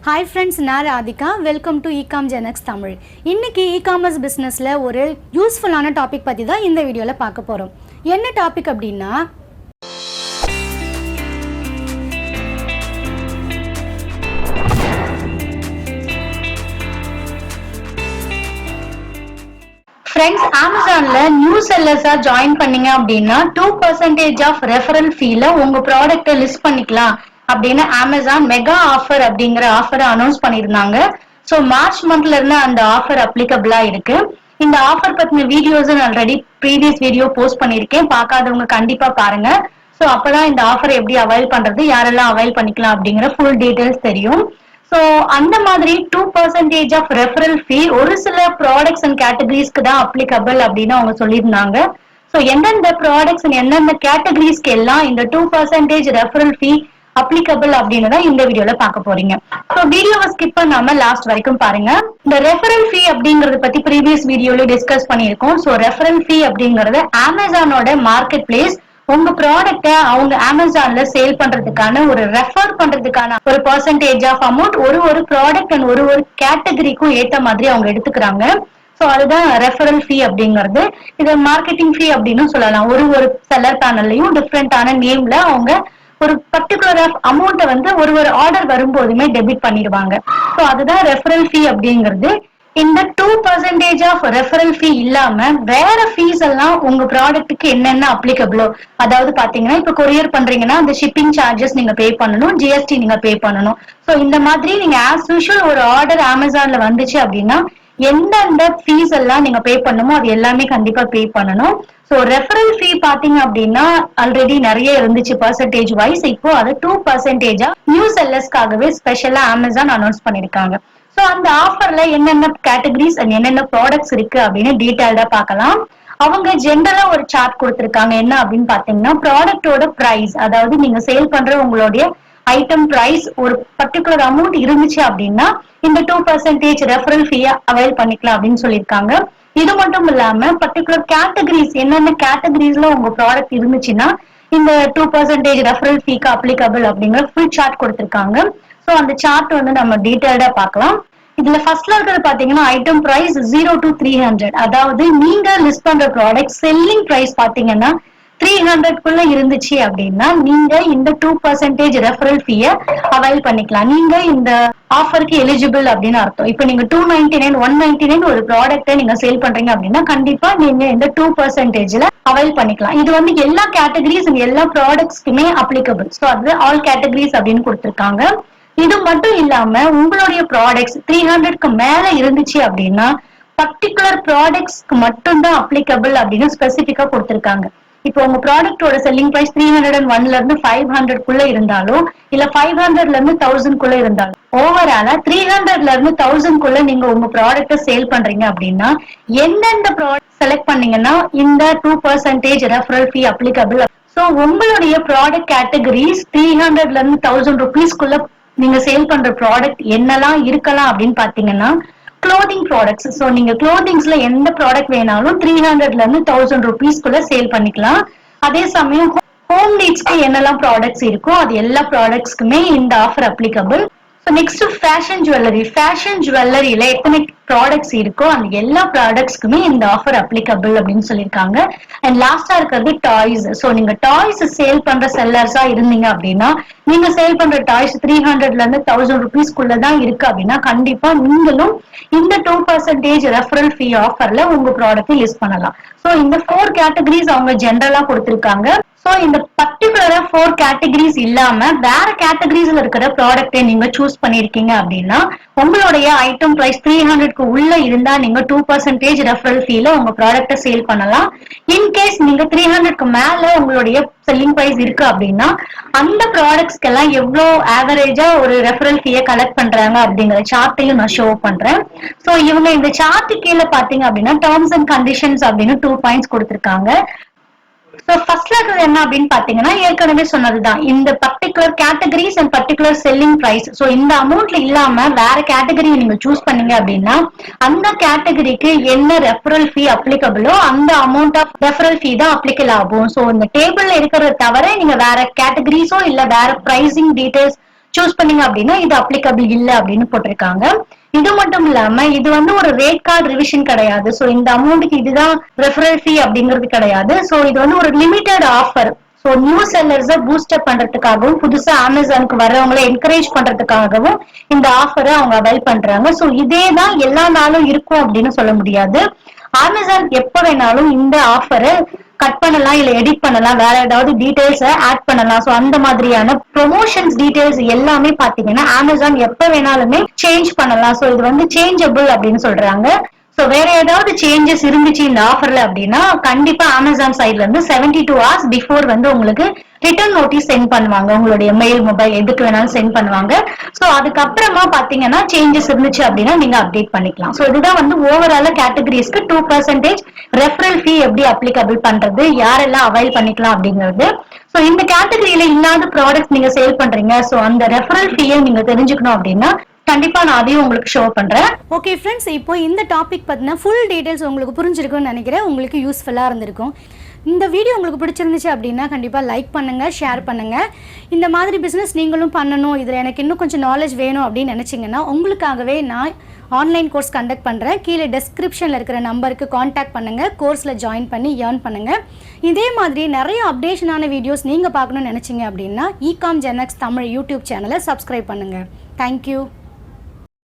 Hi friends, நான் Radhika. Welcome to ecom genx Tamil. இன்னைக்கு e-commerce பிஸ்னஸில் ஒரு யூஸ்ஃபுல்லான டாபிக் பற்றி தான் இந்த வீடியோவில் பார்க்க போகிறோம். என்ன டாபிக் அப்படின்னா, ஃப்ரெண்ட்ஸ், அமேசான்ல நியூ செல்லர்ஸா ஜாயின் பண்ணீங்க அப்படின்னா 2% ஆஃப் ரெஃபரல் ஃபீல உங்க ப்ராடக்ட்டை லிஸ்ட் பண்ணிக்கலாம் அப்படின்னு அமேசான் மெகா ஆஃபர் அப்படிங்கிற ஆஃபரை அனௌன்ஸ் பண்ணியிருந்தாங்க. ஸோ மார்ச் மந்த்ல இருந்து அந்த ஆஃபர் அப்ளிகபிளா இருக்கு. இந்த ஆஃபர் பத்தின வீடியோஸ் நான் ஆல்ரெடி ப்ரீவியஸ் வீடியோ போஸ்ட் பண்ணியிருக்கேன். பார்க்காதவங்க கண்டிப்பா பாருங்க. ஸோ அப்பதான் இந்த ஆஃபர் எப்படி அவைல் பண்றது, யாரெல்லாம் அவைல் பண்ணிக்கலாம் அப்படிங்கிற ஃபுல் டீடைல்ஸ் தெரியும். ஸோ அந்த மாதிரி 2% ஆஃப் ரெஃபரல் ஃபீ ஒரு சில ப்ராடக்ட்ஸ் அண்ட் கேட்டகரிஸ்க்கு தான் அப்ளிகபிள் அப்படின்னு அவங்க சொல்லியிருந்தாங்க. ஸோ எந்தெந்த ப்ராடக்ட்ஸ் எந்தெந்த கேட்டகரிஸ்க்கு எல்லாம் இந்த 2% ரெஃபரல் ஃபீ அப்ளிகபிள் அப்படின்னு தான் இந்த வீடியோல பார்க்க போறீங்க. ஸோ வீடியோவை ஸ்கிப் பண்ணாம லாஸ்ட் வரைக்கும் பாருங்க. இந்த ரெஃபரல் ஃபீ அப்படிங்கறத பத்தி ப்ரீவியஸ் வீடியோல டிஸ்கஸ் பண்ணியிருக்கோம். ஸோ ரெஃபரல் ஃபீ அப்படிங்கறது அமேசானோட மார்க்கெட் பிளேஸ் உங்க ப்ராடக்ட அவங்க அமேசான்ல சேல் பண்றதுக்கான ஒரு ரெஃபர் பண்றதுக்கான ஒரு பர்சன்டேஜ் ஆஃப் அமௌண்ட் ஒரு ப்ராடக்ட் அண்ட் ஒரு கேட்டகரிக்கும் ஏத்த மாதிரி அவங்க எடுத்துக்கிறாங்க. ஸோ அதுதான் ரெஃபரல் ஃபீ அப்படிங்கிறது. இது மார்க்கெட்டிங் ஃபீ அப்படின்னு சொல்லலாம். ஒரு செல்லர் பேனல்லையும் டிஃப்ரெண்டான நேம்ல அவங்க ஒரு பர்டிகுலர் அமௌண்ட்டை வந்து ஒரு ஆர்டர் வரும்போதுமே டெபிட் பண்ணிடுவாங்க. ஸோ அதுதான் ரெஃபரல் ஃபீ அப்படிங்கிறது. இந்த 2% ஆஃப் ரெஃபரல் ஃபீ இல்லாம வேற ஃபீஸ் எல்லாம் உங்க ப்ராடக்ட்டுக்கு என்னென்ன அப்ளிகபிளோ, அதாவது பாத்தீங்கன்னா இப்ப கொரியர் பண்றீங்கன்னா அந்த ஷிப்பிங் சார்ஜஸ் நீங்க பே பண்ணணும், ஜிஎஸ்டி நீங்க பே பண்ணணும். ஸோ இந்த மாதிரி நீங்க ஆஸ் யூஷுவல் ஒரு ஆர்டர் அமேசான்ல வந்துச்சு அப்படின்னா எந்தெந்த ஃபீஸ் எல்லாம் நீங்க பே பண்ணணுமோ அது எல்லாமே கண்டிப்பா பே பண்ணணும். ஸோ ரெஃபரல் ஃபீ பாத்தீங்க அப்படின்னா ஆல்ரெடி நிறைய இருந்துச்சு பர்சன்டேஜ் வைஸ். இப்போ அது 2% நியூ செல்லர்ஸ்க்காகவே ஸ்பெஷலா அமேசான் அனௌன்ஸ் பண்ணிருக்காங்க. ஸோ அந்த ஆஃபர்ல என்னென்ன கேட்டகரிஸ் அண்ட் என்னென்ன ப்ராடக்ட்ஸ் இருக்கு அப்படின்னு டீடைல்டா பார்க்கலாம். அவங்க ஜென்ரலா ஒரு சார்ட் கொடுத்திருக்காங்க. என்ன அப்படின்னு பாத்தீங்கன்னா ப்ராடக்டோட பிரைஸ், அதாவது நீங்க சேல் பண்ற உங்களுடைய ஐட்டம் பிரைஸ் ஒரு பர்டிகுலர் அமௌண்ட் இருந்துச்சு அப்படின்னா இந்த 2% ரெஃபரல் ஃபீயை அவைல் பண்ணிக்கலாம் அப்படின்னு சொல்லியிருக்காங்க. இது மட்டும் இல்லாம பர்டிகுலர் கேட்டகரிஸ் என்னென்ன கேட்டகரிஸ்ல உங்க ப்ராடக்ட் இருந்துச்சுன்னா இந்த 2% ரெஃபரல் ஃபீக்கு அப்ளிகபிள் அப்படிங்கிற ஃபுல் சார்ட் கொடுத்திருக்காங்க. ஸோ அந்த சார்ட் வந்து நம்ம டீடைல்டா பார்க்கலாம். இதுல ஃபர்ஸ்ட்ல இருக்கிறது பாத்தீங்கன்னா ஐட்டம் பிரைஸ் 0 to 300, அதாவது நீங்க லிஸ்ட் பண்ற ப்ராடக்ட் செல்லிங் பிரைஸ் பாத்தீங்கன்னா 300 இருந்துச்சு அப்படின்னா நீங்க இந்த 2% ரெஃபரல் ஃபீய அவைல் பண்ணிக்கலாம். நீங்க இந்த ஆஃபருக்கு எலிஜிபிள் அப்படின்னு அர்த்தம். இப்ப நீங்க 299, 199 ஒரு ப்ராடக்ட்டை நீங்க சேல் பண்றீங்க அப்படின்னா கண்டிப்பா நீங்க இந்த 2%ல அவைல் பண்ணிக்கலாம். இது வந்து எல்லா கேட்டகரிஸ் எல்லா ப்ராடக்ட்ஸ்க்குமே அப்ளிகபிள். ஸோ அது ஆல் கேட்டகரிஸ் அப்படின்னு கொடுத்திருக்காங்க. இது மட்டும் இல்லாம உங்களுடைய ப்ராடக்ட்ஸ் 300க்கு மேல இருந்துச்சு அப்படின்னா பர்டிகுலர் ப்ராடக்ட்ஸ்க்கு மட்டும்தான் அப்ளிகபிள் அப்படின்னு ஸ்பெசிபிக்கா கொடுத்திருக்காங்க. இப்போ உங்க ப்ராடக்டோட செல்லிங் பிரைஸ் 301ல இருந்து 500 இருந்தாலும் இல்ல 500ல இருந்து 1000 இருந்தாலும் ஓவராலா 300ல இருந்து 1000 நீங்க உங்க ப்ராடக்ட சேல் பண்றீங்க அப்படின்னா எந்தெந்த ப்ராடக்ட் செலக்ட் பண்ணீங்கன்னா இந்த 2% ரெஃபரல் ஃபீ அப்ளிகபிள். ஸோ உங்களுடைய ப்ராடக்ட் கேட்டகரிஸ் 300ல இருந்து 1000 rupeesக்குள்ள நீங்க சேல் பண்ற ப்ராடக்ட் என்னெல்லாம் இருக்கலாம் அப்படின்னு பாத்தீங்கன்னா க்ளோதிங் ப்ராடக்ட்ஸ். ஸோ நீங்க க்ளோதிங்ஸ்ல எந்த ப்ராடக்ட் வேணாலும் 300ல இருந்து 1000 rupeesக்குள்ள சேல் பண்ணிக்கலாம். அதே சமயம் ஹோம் நீட்ஸ்க்கு என்னெல்லாம் ப்ராடக்ட்ஸ் இருக்கோ அது எல்லா ப்ராடக்ட்ஸ்க்குமே இந்த offer applicable. So next fashion jewellery. Fashion ஜுவல்லரியில எத்தனை ப்ராடக்ட்ஸ் இருக்கோ அந்த எல்லா ப்ராடக்ட்ஸ்க்குமே இந்த ஆஃபர் அப்ளிகபிள் அப்படின்னு சொல்லியிருக்காங்க. அண்ட் லாஸ்டா இருக்கிறது டாய்ஸ். ஸோ நீங்க டாய்ஸ் சேல் பண்ற செல்லர்ஸா இருந்தீங்க அப்படின்னா நீங்க சேல் பண்ற டாய்ஸ் 300ல இருந்து 1000 rupeesக்குள்ளதான் இருக்கு அப்படின்னா கண்டிப்பா நீங்களும் இந்த 2% ரெஃபரல் ஃபீ ஆஃபர்ல உங்க ப்ராடக்ட் லிஸ்ட் பண்ணலாம். ஸோ இந்த 4 கேட்டகரிஸ் அவங்க ஜென்ரலா கொடுத்திருக்காங்க. ஸோ இந்த பர்டிகுலரா 4 கேட்டகரிஸ் இல்லாம வேற கேட்டகரிஸ்ல இருக்கிற ப்ராடக்ட்டை நீங்க சூஸ் பண்ணிருக்கீங்க அப்படின்னா உங்களுடைய ஐட்டம் பிரைஸ் 300க்கு உள்ள இருந்தா நீங்க 2% ரெஃபரல் ஃபீல உங்க ப்ராடக்ட்டை சேல் பண்ணலாம். இன்கேஸ் நீங்க 300க்கு மேல உங்களுடைய செல்லிங் பிரைஸ் இருக்கு அப்படின்னா அந்த ப்ராடக்ட்ஸ்க்கு எல்லாம் எவ்வளவு ஆவரேஜா ஒரு ரெஃபரல் ஃபீயை கலெக்ட் பண்றாங்க அப்படிங்கிற சார்ட்டையும் நான் ஷோ பண்றேன். ஸோ இவங்க இந்த சார்ட் கீழே பாத்தீங்க அப்படின்னா டேர்ம்ஸ் அண்ட் கண்டிஷன்ஸ் அப்படின்னு 2 பாயிண்ட்ஸ் கொடுத்திருக்காங்க. ஸோ ஃபர்ஸ்ட்ல இருக்கிறது என்ன அப்படின்னு பாத்தீங்கன்னா ஏற்கனவே சொன்னதுதான் இந்த particular categories and particular selling price. So இந்த அமௌண்ட்ல இல்லாம வேற கேட்டகரி நீங்க சூஸ் பண்ணீங்க அப்படின்னா அந்த கேட்டகரிக்கு என்ன ரெஃபரல் ஃபீ அப்ளிகபிளோ அந்த அமௌண்ட் ஆஃப் ரெஃபரல் ஃபீ தான் அப்ளிகபிள் ஆகும். ஸோ இந்த டேபிள்ல இருக்கிறத தவிர நீங்க வேற கேட்டகரிஸோ இல்ல வேற பிரைசிங் டீடைல்ஸ் சூஸ் பண்ணீங்க அப்படின்னா இது அப்ளிகபிள் இல்ல அப்படின்னு போட்டிருக்காங்க. இது மட்டும் இல்லாம இது வந்து ஒரு ரேட் கார்டு ரிவிஷன் கிடையாது. சோ இந்த அமௌண்ட்டுக்கு இதுதான் ரெஃபரல் ஃபீ அப்படிங்கிறது கிடையாது. சோ இது வந்து ஒரு லிமிடெட் ஆஃபர். சோ நியூ செல்லர்ஸ பூஸ்ட் அப் பண்றதுக்காகவும் புதுசா அமேசானுக்கு வர்றவங்களை என்கரேஜ் பண்றதுக்காகவும் இந்த ஆஃபரை அவங்க அவைல் பண்றாங்க. சோ இதே தான் எல்லா நாளும் இருக்கும் அப்படின்னு சொல்ல முடியாது. அமேசான் எப்ப வேணாலும் இந்த ஆஃபரை கட் பண்ணலாம், இல்ல எடிட் பண்ணலாம், வேற ஏதாவது டீடைல்ஸ் ஆட் பண்ணலாம். சோ அந்த மாதிரியான ப்ரொமோஷன்ஸ் டீடைல்ஸ் எல்லாமே பாத்தீங்கன்னா அமேசான் எப்ப வேணாலுமே சேஞ்ச் பண்ணலாம். சோ இது வந்து சேஞ்சபிள் அப்படின்னு சொல்றாங்க. சோ வேற ஏதாவது சேஞ்சஸ் இருந்துச்சு இந்த ஆஃபர்ல அப்படின்னா கண்டிப்பா அமேசான் சைட்ல இருந்து 72 hours பிஃபோர் வந்து உங்களுக்கு ரிட்டர்ன் நோட்டீஸ் சென்ட் பண்ணுவாங்க. உங்களுடைய மெயில், மொபைல் எதுக்கு வேணாலும் சென்ட் பண்ணுவாங்க. சோ அதுக்கப்புறமா பாத்தீங்கன்னா சேஞ்சஸ் இருந்துச்சு அப்படின்னா நீங்க அப்டேட் பண்ணிக்கலாம். சோ இதுதான் வந்து ஓவரால கேட்டகரிஸ்க்கு 2% ரெஃபரல் ஃபீ எப்படி அப்ளிகபிள் பண்றது, யாரெல்லாம் அவைல் பண்ணிக்கலாம் அப்படிங்கிறது. சோ இந்த கேட்டகரியில இல்லாத ப்ராடக்ட் நீங்க சேல் பண்றீங்க, சோ அந்த ரெஃபரல் ஃபீயை நீங்க தெரிஞ்சுக்கணும் அப்படின்னா கண்டிப்பா நான் அதையும் உங்களுக்கு ஷோ பண்றேன். ஓகே ஃப்ரெண்ட்ஸ், இப்போ இந்த டாபிக் பத்தின ஃபுல் டீடைல்ஸ் உங்களுக்கு புரிஞ்சிருக்கும்னு நினைக்கிறேன். உங்களுக்கு யூஸ்ஃபுல்லா இருந்திருக்கும். இந்த வீடியோ உங்களுக்கு பிடிச்சிருந்துச்சு அப்படின்னா கண்டிப்பாக லைக் பண்ணுங்கள், ஷேர் பண்ணுங்கள். இந்த மாதிரி பிஸ்னஸ் நீங்களும் பண்ணணும், இதில் எனக்கு இன்னும் கொஞ்சம் நாலேஜ் வேணும் அப்படின்னு நினச்சிங்கன்னா உங்களுக்காகவே நான் ஆன்லைன் கோர்ஸ் கண்டக்ட் பண்ணுறேன். கீழே டெஸ்கிரிப்ஷனில் இருக்கிற நம்பருக்கு காண்டாக்ட் பண்ணுங்கள், கோர்ஸில் ஜாயின் பண்ணி ஏர்ன் பண்ணுங்கள். இதே மாதிரி நிறைய அப்டேஷனான வீடியோஸ் நீங்கள் பார்க்கணும்னு நினச்சிங்க அப்படின்னா ecom Gen X Tamil YouTube சேனலை சப்ஸ்கிரைப் பண்ணுங்கள். தேங்க்யூ.